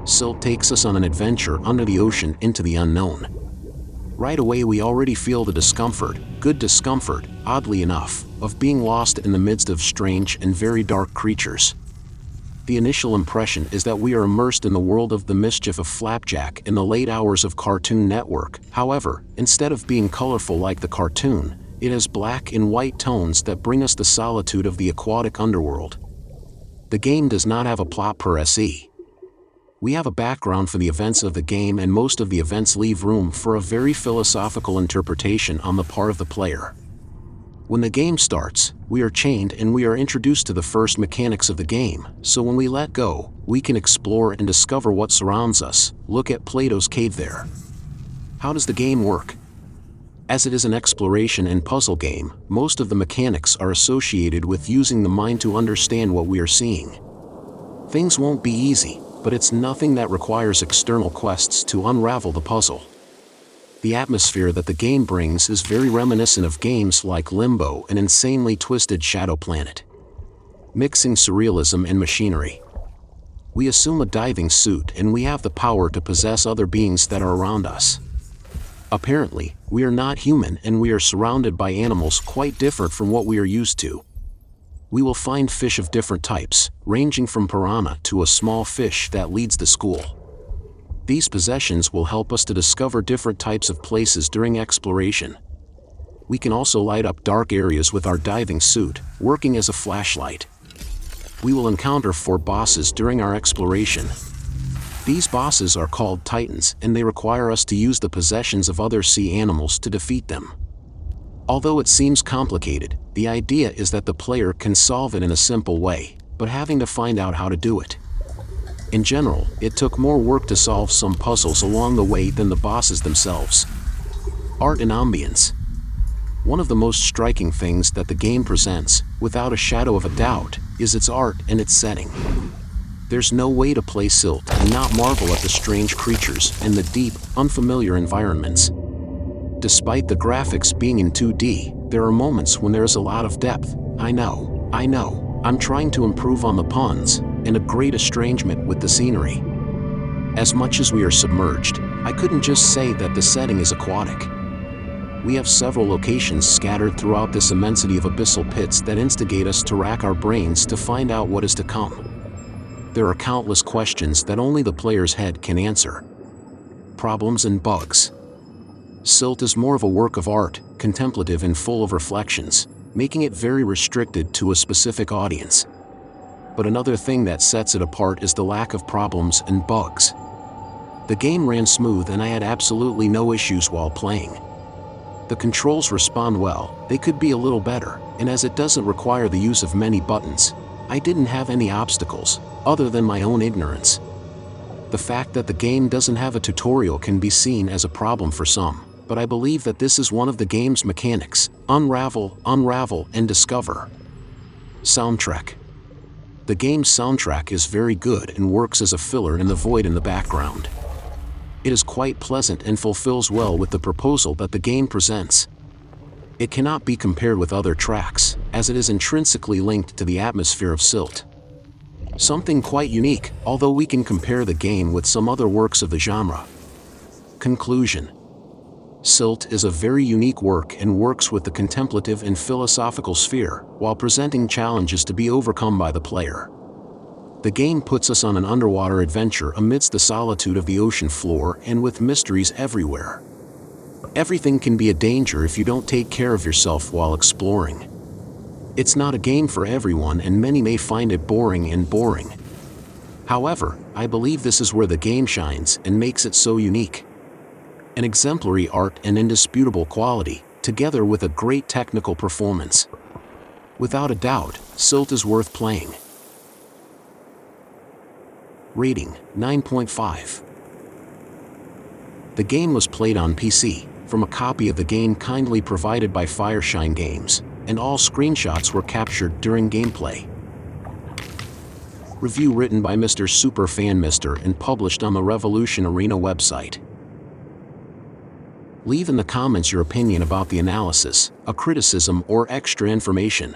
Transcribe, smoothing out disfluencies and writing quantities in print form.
Silt takes us on an adventure under the ocean into the unknown. Right away we already feel the discomfort, good discomfort, oddly enough, of being lost in the midst of strange and very dark creatures. The initial impression is that we are immersed in the world of the Mischief of Flapjack in the late hours of Cartoon Network. However, instead of being colorful like the cartoon, it has black and white tones that bring us the solitude of the aquatic underworld. The game does not have a plot per se. We have a background for the events of the game, and most of the events leave room for a very philosophical interpretation on the part of the player. When the game starts, we are chained and we are introduced to the first mechanics of the game, so when we let go, we can explore and discover what surrounds us. Look at Plato's cave there. How does the game work? As it is an exploration and puzzle game, most of the mechanics are associated with using the mind to understand what we are seeing. Things won't be easy, but it's nothing that requires external quests to unravel the puzzle. The atmosphere that the game brings is very reminiscent of games like Limbo and insanely twisted Shadow Planet. Mixing surrealism and machinery. We assume a diving suit and we have the power to possess other beings that are around us. Apparently, we are not human and we are surrounded by animals quite different from what we are used to. We will find fish of different types, ranging from piranha to a small fish that leads the school. These possessions will help us to discover different types of places during exploration. We can also light up dark areas with our diving suit, working as a flashlight. We will encounter 4 bosses during our exploration. These bosses are called Titans, and they require us to use the possessions of other sea animals to defeat them. Although it seems complicated, the idea is that the player can solve it in a simple way, but having to find out how to do it. In general, it took more work to solve some puzzles along the way than the bosses themselves. Art and ambience. One of the most striking things that the game presents, without a shadow of a doubt, is its art and its setting. There's no way to play Silt and not marvel at the strange creatures and the deep, unfamiliar environments. Despite the graphics being in 2D, there are moments when there is a lot of depth. I know, I'm trying to improve on the puns, and a great estrangement with the scenery. As much as we are submerged, I couldn't just say that the setting is aquatic. We have several locations scattered throughout this immensity of abyssal pits that instigate us to rack our brains to find out what is to come. There are countless questions that only the player's head can answer. Problems and bugs. Silt is more of a work of art, contemplative and full of reflections, making it very restricted to a specific audience. But another thing that sets it apart is the lack of problems and bugs. The game ran smooth and I had absolutely no issues while playing. The controls respond well, they could be a little better, and as it doesn't require the use of many buttons, I didn't have any obstacles, other than my own ignorance. The fact that the game doesn't have a tutorial can be seen as a problem for some, but I believe that this is one of the game's mechanics: unravel, and discover. Soundtrack. The game's soundtrack is very good and works as a filler in the void in the background. It is quite pleasant and fulfills well with the proposal that the game presents. It cannot be compared with other tracks, as it is intrinsically linked to the atmosphere of Silt. Something quite unique, although we can compare the game with some other works of the genre. Conclusion. Silt is a very unique work and works with the contemplative and philosophical sphere, while presenting challenges to be overcome by the player. The game puts us on an underwater adventure amidst the solitude of the ocean floor and with mysteries everywhere. Everything can be a danger if you don't take care of yourself while exploring. It's not a game for everyone and many may find it boring. However, I believe this is where the game shines and makes it so unique. An exemplary art and indisputable quality, together with a great technical performance. Without a doubt, Silt is worth playing. Rating: 9.5. The game was played on PC, from a copy of the game kindly provided by Fireshine Games, and all screenshots were captured during gameplay. Review written by Mr. Superfan Mr. and published on the Revolution Arena website. Leave in the comments your opinion about the analysis, a criticism or extra information.